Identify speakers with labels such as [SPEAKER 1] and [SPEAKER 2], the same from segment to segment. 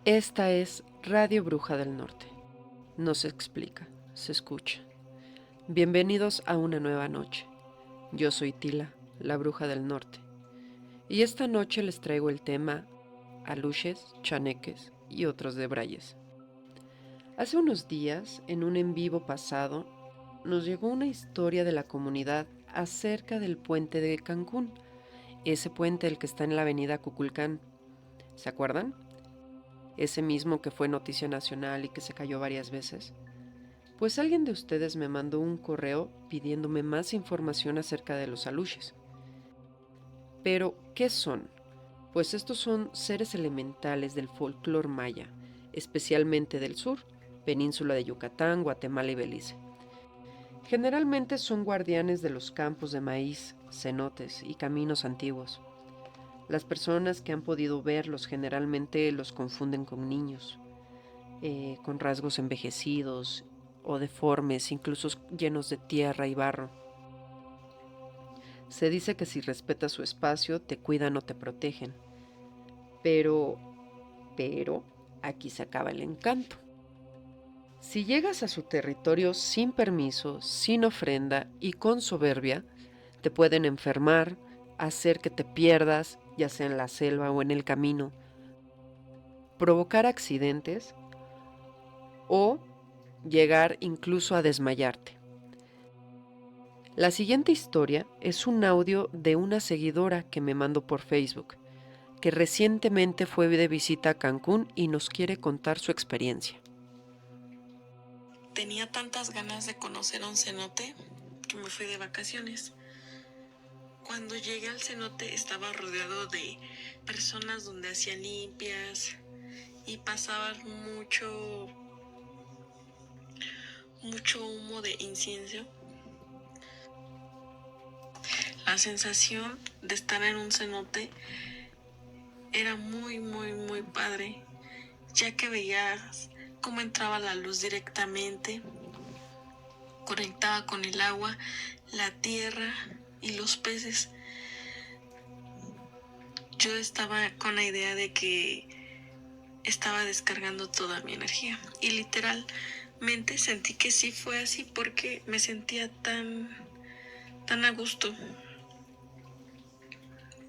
[SPEAKER 1] Esta es Radio Bruja del Norte. No se explica, se escucha. Bienvenidos a una nueva noche. Yo soy Tila, la Bruja del Norte. Y esta noche les traigo el tema aluches, chaneques y otros debrayes. Hace unos días, en un en vivo pasado, nos llegó una historia de la comunidad acerca del puente de Cancún, ese puente el que está en la avenida Cuculcán. ¿Se acuerdan? Ese mismo que fue noticia nacional y que se cayó varias veces. Pues alguien de ustedes me mandó un correo pidiéndome más información acerca de los aluches. Pero, ¿qué son? Pues estos son seres elementales del folclore maya, especialmente del sur, península de Yucatán, Guatemala y Belice. Generalmente son guardianes de los campos de maíz, cenotes y caminos antiguos. Las personas que han podido verlos generalmente los confunden con niños, con rasgos envejecidos o deformes, incluso llenos de tierra y barro. Se dice que si respetas su espacio, te cuidan o te protegen. Pero, aquí se acaba el encanto. Si llegas a su territorio sin permiso, sin ofrenda y con soberbia, te pueden enfermar, hacer que te pierdas, ya sea en la selva o en el camino, provocar accidentes o llegar incluso a desmayarte. La siguiente historia es un audio de una seguidora que me mandó por Facebook, que recientemente fue de visita a Cancún y nos quiere contar su experiencia.
[SPEAKER 2] Tenía tantas ganas de conocer a un cenote que me fui de vacaciones. Cuando llegué al cenote estaba rodeado de personas donde hacían limpias y pasaban mucho humo de incienso. La sensación de estar en un cenote era muy padre, ya que veías cómo entraba la luz directamente, conectaba con el agua, la tierra y los peces. Yo estaba con la idea de que estaba descargando toda mi energía y literalmente sentí que sí fue así porque me sentía tan a gusto.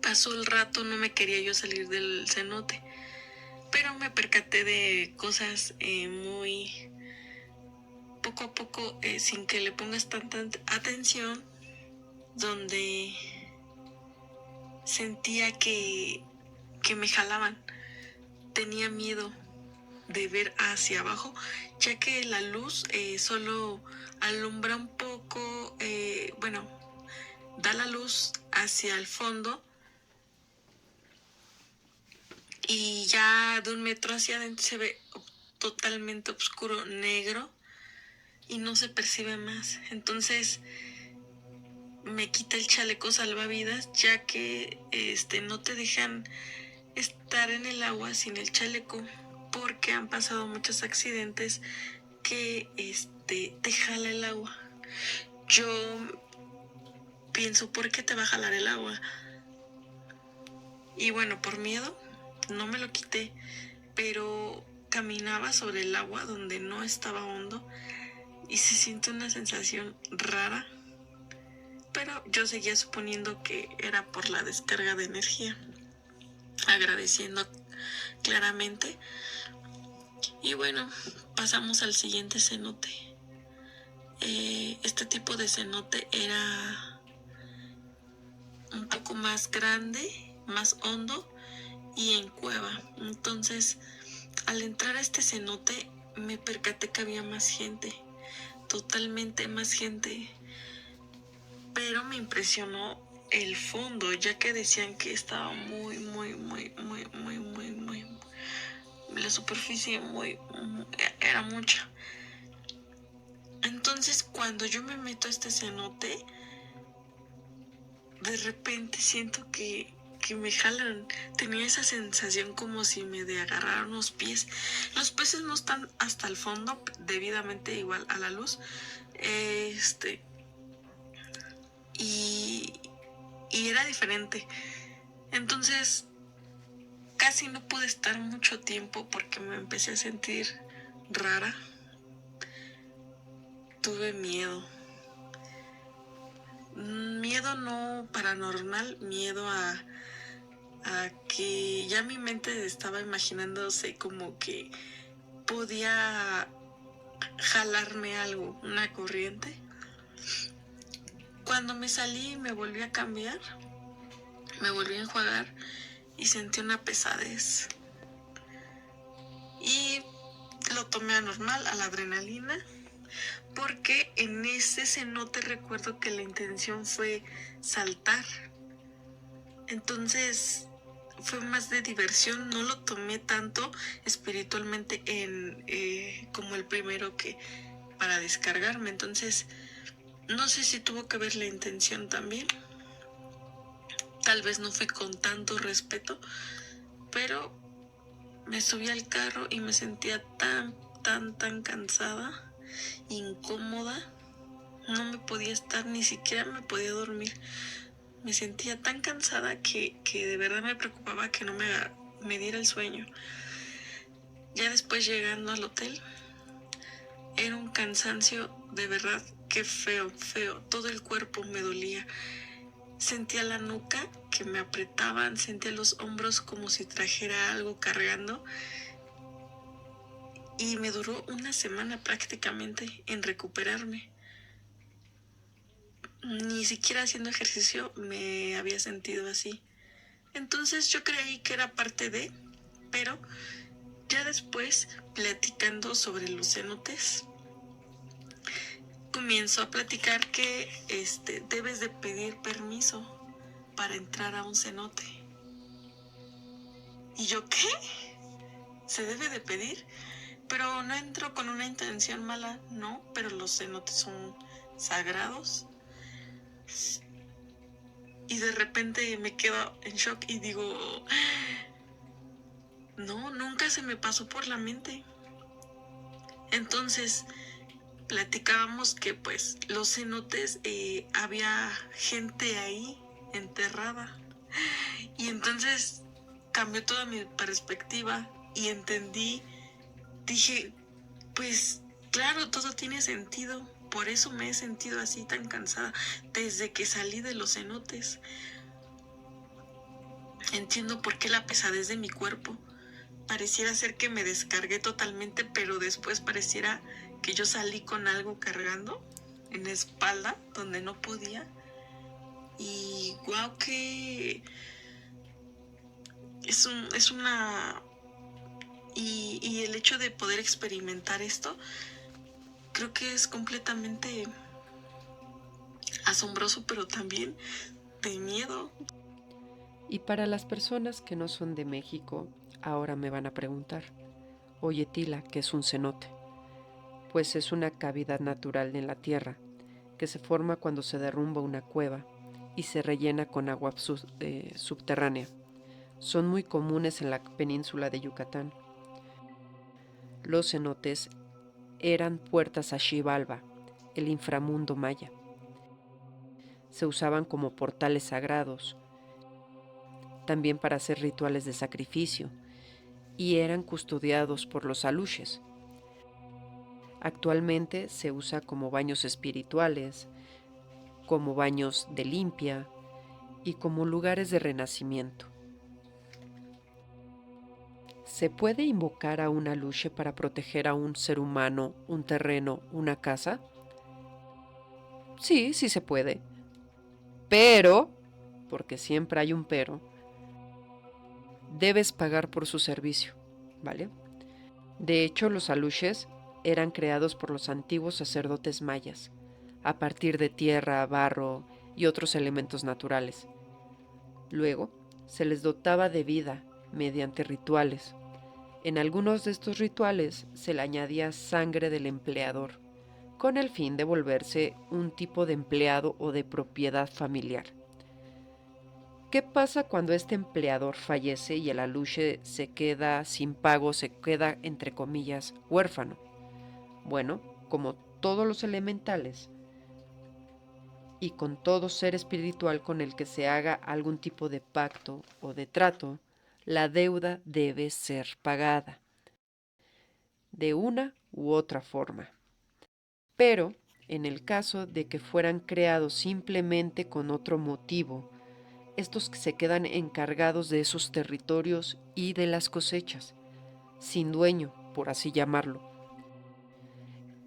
[SPEAKER 2] Pasó el rato, no me quería yo salir del cenote, pero me percaté de cosas muy poco a poco, sin que le pongas tanta atención, donde sentía que me jalaban. Tenía miedo de ver hacia abajo, ya que la luz solo alumbra un poco, da la luz hacia el fondo y ya de 1 metro hacia adentro se ve totalmente oscuro, negro, y no se percibe más. Entonces me quita el chaleco salvavidas, ya que no te dejan estar en el agua sin el chaleco, porque han pasado muchos accidentes que te jala el agua. Yo pienso, ¿por qué te va a jalar el agua? Y bueno, por miedo no me lo quité, pero caminaba sobre el agua donde no estaba hondo y se siente una sensación rara, pero yo seguía suponiendo que era por la descarga de energía, agradeciendo claramente. Y bueno, pasamos al siguiente cenote. Este tipo de cenote era un poco más grande, más hondo y en cueva. Entonces, al entrar a este cenote, me percaté que había más gente, totalmente más gente. Pero me impresionó el fondo, ya que decían que estaba la superficie era mucha. Entonces, cuando yo me meto a este cenote, de repente siento que me jalan. Tenía esa sensación como si me agarraran los pies. Los peces no están hasta el fondo, debidamente igual a la luz. Y era diferente. Entonces casi no pude estar mucho tiempo porque me empecé a sentir rara. Tuve miedo. Miedo no paranormal, miedo a que ya mi mente estaba imaginándose como que podía jalarme algo, una corriente. Cuando me salí me volví a cambiar, me volví a enjuagar y sentí una pesadez. Y lo tomé a normal, a la adrenalina, porque en ese cenote recuerdo que la intención fue saltar. Entonces fue más de diversión, no lo tomé tanto espiritualmente como el primero que para descargarme. Entonces no sé si tuvo que ver la intención también. Tal vez no fue con tanto respeto, pero me subí al carro y me sentía tan cansada, incómoda. No me podía estar, ni siquiera me podía dormir. Me sentía tan cansada que de verdad me preocupaba que no me diera el sueño. Ya después, llegando al hotel, era un cansancio de verdad que feo. Todo el cuerpo me dolía. Sentía la nuca que me apretaban, sentía los hombros como si trajera algo cargando. Y me duró una semana prácticamente en recuperarme. Ni siquiera haciendo ejercicio me había sentido así. Entonces yo creí que era parte de, pero ya después, platicando sobre los cenotes, comienzo a platicar que debes de pedir permiso para entrar a un cenote. ¿Y yo qué? ¿Se debe de pedir? Pero no entro con una intención mala, no, pero los cenotes son sagrados. Y de repente me quedo en shock y digo, no, nunca se me pasó por la mente. Entonces platicábamos que pues los cenotes había gente ahí enterrada. Y entonces cambió toda mi perspectiva y entendí, dije, pues claro, todo tiene sentido. Por eso me he sentido así tan cansada desde que salí de los cenotes. Entiendo por qué la pesadez de mi cuerpo. Pareciera ser que me descargué totalmente, pero después pareciera que yo salí con algo cargando en la espalda donde no podía. Y guau, que es una... Y el hecho de poder experimentar esto, creo que es completamente asombroso, pero también de miedo.
[SPEAKER 1] Y para las personas que no son de México, ahora me van a preguntar, oye Tila, ¿qué es un cenote? Pues es una cavidad natural en la tierra que se forma cuando se derrumba una cueva y se rellena con agua subterránea. Son muy comunes en la península de Yucatán. Los cenotes eran puertas a Xibalba, el inframundo maya. Se usaban como portales sagrados, también para hacer rituales de sacrificio, y eran custodiados por los aluches. Actualmente se usa como baños espirituales, como baños de limpia y como lugares de renacimiento. ¿Se puede invocar a un aluche para proteger a un ser humano, un terreno, una casa? Sí, sí se puede. Pero, porque siempre hay un pero, debes pagar por su servicio, ¿vale? De hecho, los aluches eran creados por los antiguos sacerdotes mayas, a partir de tierra, barro y otros elementos naturales. Luego, se les dotaba de vida mediante rituales. En algunos de estos rituales se le añadía sangre del empleador, con el fin de volverse un tipo de empleado o de propiedad familiar. ¿Qué pasa cuando este empleador fallece y el aluche se queda sin pago, se queda, entre comillas, huérfano? Bueno, como todos los elementales y con todo ser espiritual con el que se haga algún tipo de pacto o de trato, la deuda debe ser pagada, de una u otra forma. Pero, en el caso de que fueran creados simplemente con otro motivo, estos se quedan encargados de esos territorios y de las cosechas, sin dueño, por así llamarlo.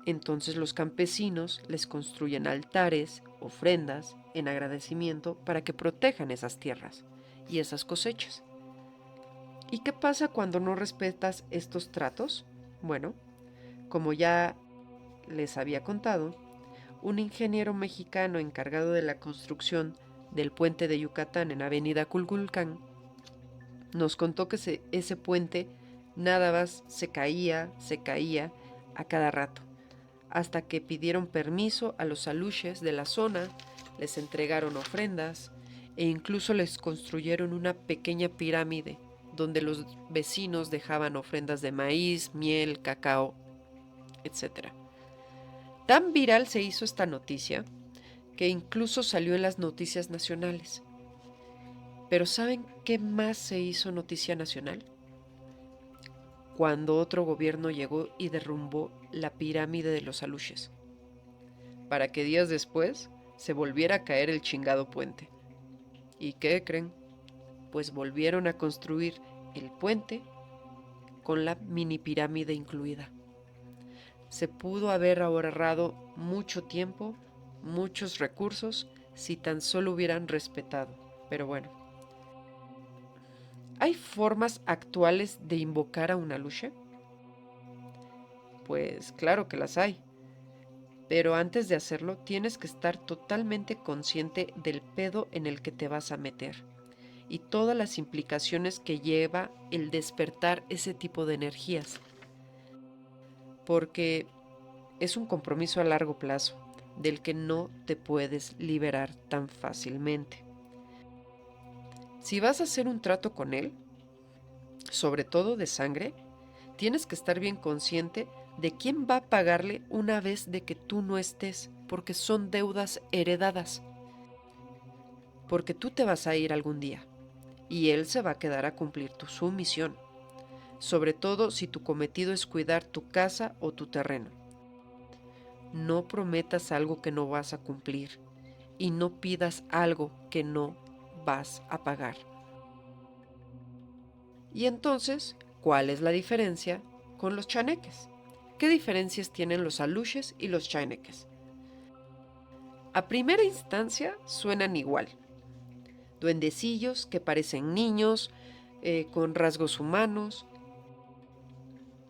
[SPEAKER 1] Entonces los campesinos les construyen altares, ofrendas, en agradecimiento para que protejan esas tierras y esas cosechas. ¿Y qué pasa cuando no respetas estos tratos? Bueno, como ya les había contado, un ingeniero mexicano encargado de la construcción del puente de Yucatán en Avenida Culculcán nos contó que ese puente nada más se caía a cada rato, hasta que pidieron permiso a los aluches de la zona, les entregaron ofrendas e incluso les construyeron una pequeña pirámide donde los vecinos dejaban ofrendas de maíz, miel, cacao, etc. Tan viral se hizo esta noticia que incluso salió en las noticias nacionales. Pero ¿saben qué más se hizo noticia nacional? Cuando otro gobierno llegó y derrumbó la pirámide de los aluches, para que días después se volviera a caer el chingado puente. ¿Y qué creen? Pues volvieron a construir el puente con la mini pirámide incluida. Se pudo haber ahorrado mucho tiempo, muchos recursos, si tan solo hubieran respetado. Pero bueno, ¿hay formas actuales de invocar a un aluche? Pues claro que las hay. Pero antes de hacerlo, tienes que estar totalmente consciente del pedo en el que te vas a meter y todas las implicaciones que lleva el despertar ese tipo de energías. Porque es un compromiso a largo plazo del que no te puedes liberar tan fácilmente. Si vas a hacer un trato con él, sobre todo de sangre, tienes que estar bien consciente de quién va a pagarle una vez de que tú no estés, porque son deudas heredadas. Porque tú te vas a ir algún día y él se va a quedar a cumplir su misión, sobre todo si tu cometido es cuidar tu casa o tu terreno. No prometas algo que no vas a cumplir y no pidas algo que no vas a pagar. Y entonces, ¿cuál es la diferencia con los chaneques? ¿Qué diferencias tienen los aluches y los chaneques? A primera instancia suenan igual. Duendecillos que parecen niños, con rasgos humanos.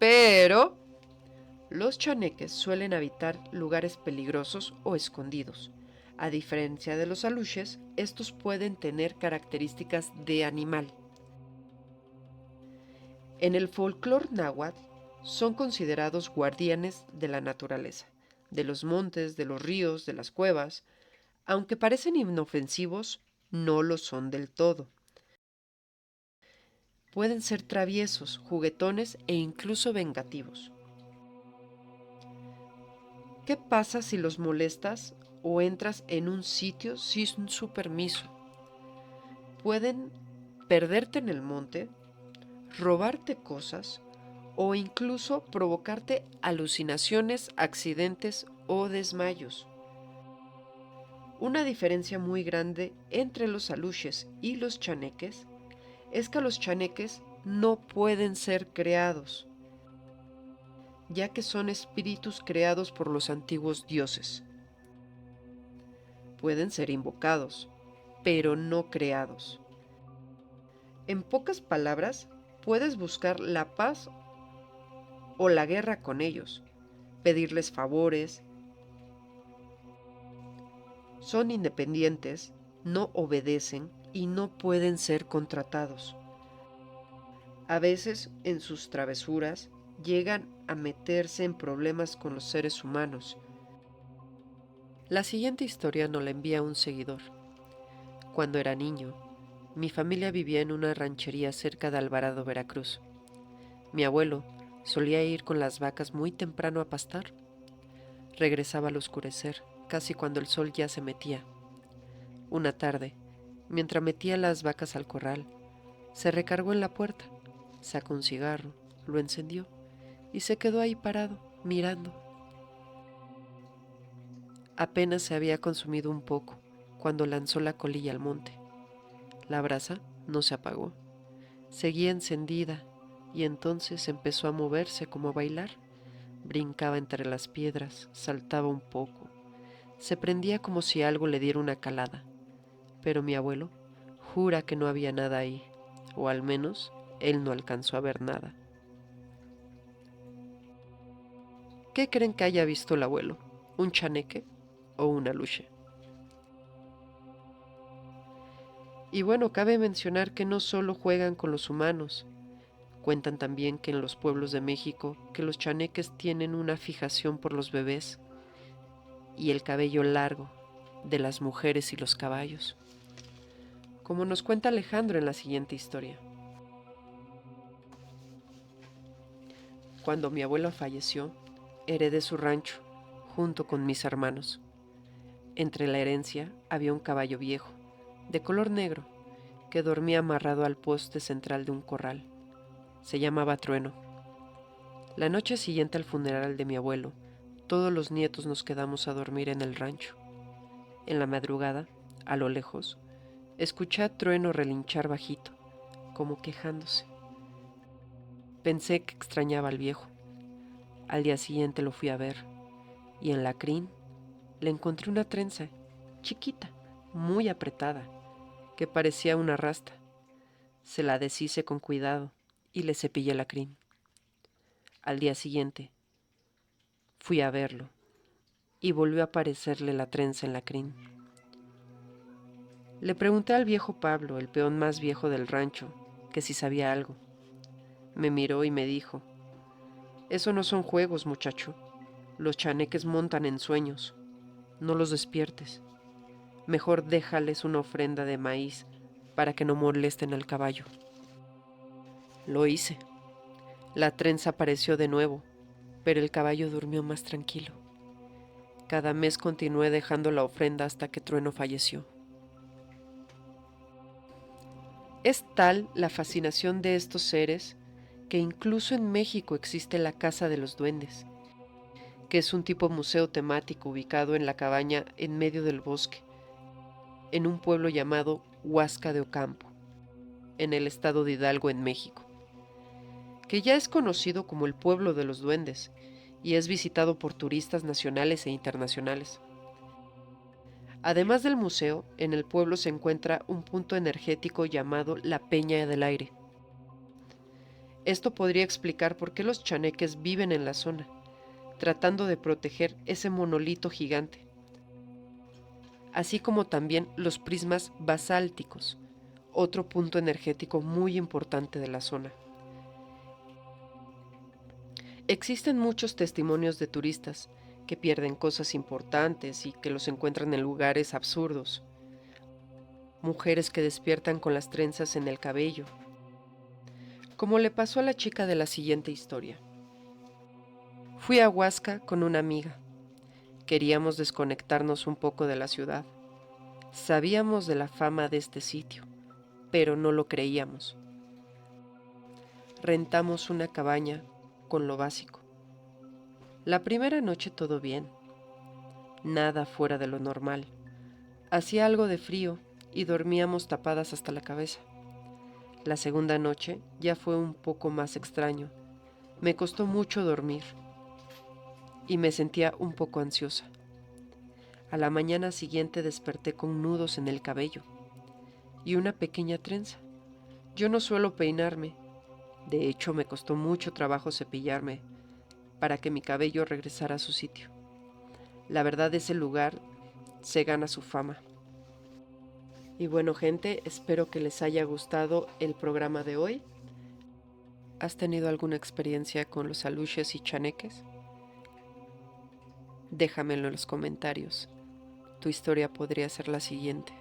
[SPEAKER 1] Pero los chaneques suelen habitar lugares peligrosos o escondidos. A diferencia de los aluches, estos pueden tener características de animal. En el folclore náhuatl son considerados guardianes de la naturaleza, de los montes, de los ríos, de las cuevas. Aunque parecen inofensivos, no lo son del todo. Pueden ser traviesos, juguetones e incluso vengativos. ¿Qué pasa si los molestas o entras en un sitio sin su permiso? Pueden perderte en el monte, robarte cosas o incluso provocarte alucinaciones, accidentes o desmayos. Una diferencia muy grande entre los aluches y los chaneques es que los chaneques no pueden ser creados, ya que son espíritus creados por los antiguos dioses. Pueden ser invocados, pero no creados. En pocas palabras, puedes buscar la paz o la guerra con ellos, pedirles favores. Son independientes, no obedecen y no pueden ser contratados. A veces, en sus travesuras, llegan a meterse en problemas con los seres humanos. La siguiente historia nos la envía un seguidor. Cuando era niño, mi familia vivía en una ranchería cerca de Alvarado, Veracruz. Mi abuelo solía ir con las vacas muy temprano a pastar. Regresaba al oscurecer, casi cuando el sol ya se metía. Una tarde, mientras metía las vacas al corral, Se recargó en la puerta, sacó un cigarro, lo encendió y se quedó ahí parado, mirando. Apenas se había consumido un poco cuando lanzó la colilla al monte. La brasa no se apagó, seguía encendida y entonces empezó a moverse como a bailar. Brincaba entre las piedras, saltaba un poco, se prendía como si algo le diera una calada, pero mi abuelo jura que no había nada ahí, o al menos él no alcanzó a ver nada. ¿Qué creen que haya visto el abuelo? ¿Un chaneque o una luche? Y bueno, cabe mencionar que no solo juegan con los humanos, cuentan también que en los pueblos de México que los chaneques tienen una fijación por los bebés y el cabello largo de las mujeres y los caballos, como nos cuenta Alejandro en la siguiente historia. Cuando mi abuelo falleció, heredé su rancho junto con mis hermanos. Entre la herencia había un caballo viejo, de color negro, que dormía amarrado al poste central de un corral. Se llamaba Trueno. La noche siguiente al funeral de mi abuelo, todos los nietos nos quedamos a dormir en el rancho. En la madrugada, a lo lejos, escuché a Trueno relinchar bajito, como quejándose. Pensé que extrañaba al viejo. Al día siguiente lo fui a ver, y en la crin le encontré una trenza, chiquita, muy apretada, que parecía una rasta. Se la deshice con cuidado y le cepillé la crin. Al día siguiente fui a verlo y volvió a aparecerle la trenza en la crin. Le pregunté al viejo Pablo, el peón más viejo del rancho, que si sabía algo. Me miró y me dijo: «Eso no son juegos, muchacho. Los chaneques montan en sueños. No los despiertes. Mejor déjales una ofrenda de maíz para que no molesten al caballo». Lo hice. La trenza apareció de nuevo, pero el caballo durmió más tranquilo. Cada mes continué dejando la ofrenda hasta que Trueno falleció. Es tal la fascinación de estos seres que incluso en México existe la Casa de los Duendes, que es un tipo museo temático ubicado en la cabaña en medio del bosque, en un pueblo llamado Huasca de Ocampo, en el estado de Hidalgo, en México, que ya es conocido como el pueblo de los duendes y es visitado por turistas nacionales e internacionales. Además del museo, en el pueblo se encuentra un punto energético llamado la Peña del Aire. Esto podría explicar por qué los chaneques viven en la zona, tratando de proteger ese monolito gigante, así como también los prismas basálticos, otro punto energético muy importante de la zona. Existen muchos testimonios de turistas que pierden cosas importantes y que los encuentran en lugares absurdos. Mujeres que despiertan con las trenzas en el cabello, como le pasó a la chica de la siguiente historia. Fui a Huasca con una amiga. Queríamos desconectarnos un poco de la ciudad. Sabíamos de la fama de este sitio, pero no lo creíamos. Rentamos una cabaña con lo básico. La primera noche todo bien, nada fuera de lo normal. Hacía algo de frío y dormíamos tapadas hasta la cabeza. La segunda noche ya fue un poco más extraño. Me costó mucho dormir y me sentía un poco ansiosa. A la mañana siguiente desperté con nudos en el cabello y una pequeña trenza. Yo no suelo peinarme. De hecho, me costó mucho trabajo cepillarme para que mi cabello regresara a su sitio. La verdad, ese lugar se gana su fama. Y bueno, gente, espero que les haya gustado el programa de hoy. ¿Has tenido alguna experiencia con los aluches y chaneques? Déjamelo en los comentarios. Tu historia podría ser la siguiente.